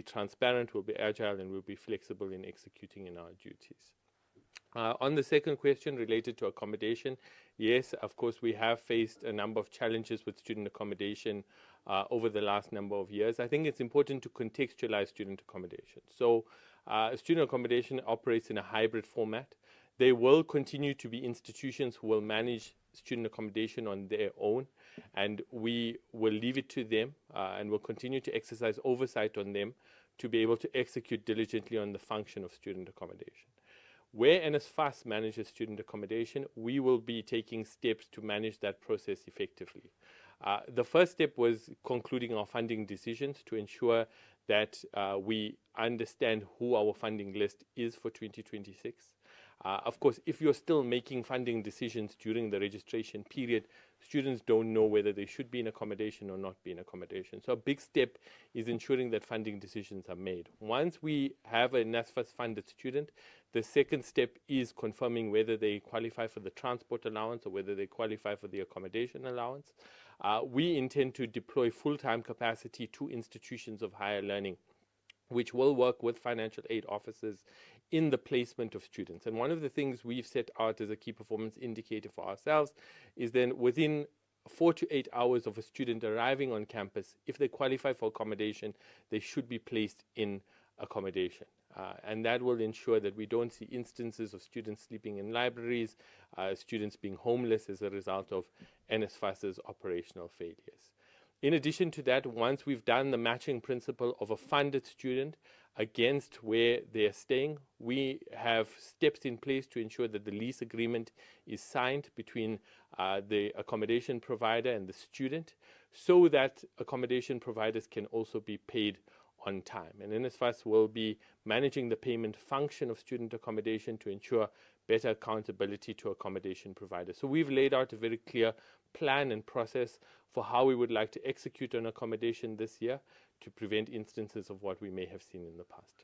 transparent, we'll be agile, and we'll be flexible in executing in our duties. On the second question related to accommodation, yes, of course, we have faced a number of challenges with student accommodation over the last number of years. I think it's important to contextualize student accommodation. So student accommodation operates in a hybrid format. There will continue to be institutions who will manage student accommodation on their own, and we will leave it to them and will continue to exercise oversight on them to be able to execute diligently on the function of student accommodation. Where NSFAS manages student accommodation, we will be taking steps to manage that process effectively. The first step was concluding our funding decisions to ensure that we understand who our funding list is for 2026. Of course, if you're still making funding decisions during the registration period, students don't know whether they should be in accommodation or not be in accommodation. So a big step is ensuring that funding decisions are made. Once we have a NSFAS funded student, the second step is confirming whether they qualify for the transport allowance or whether they qualify for the accommodation allowance. We intend to deploy full-time capacity to institutions of higher learning, which will work with financial aid officers in the placement of students. And one of the things we've set out as a key performance indicator for ourselves is then within 4 to 8 hours of a student arriving on campus, if they qualify for accommodation, they should be placed in accommodation. And that will ensure that we don't see instances of students sleeping in libraries, students being homeless as a result of NSFAS's operational failures. In addition to that, once we've done the matching principle of a funded student against where they're staying, we have steps in place to ensure that the lease agreement is signed between the accommodation provider and the student, so that accommodation providers can also be paid on time. And NSFAS will be managing the payment function of student accommodation to ensure better accountability to accommodation providers. So we've laid out a very clear plan and process for how we would like to execute on accommodation this year to prevent instances of what we may have seen in the past.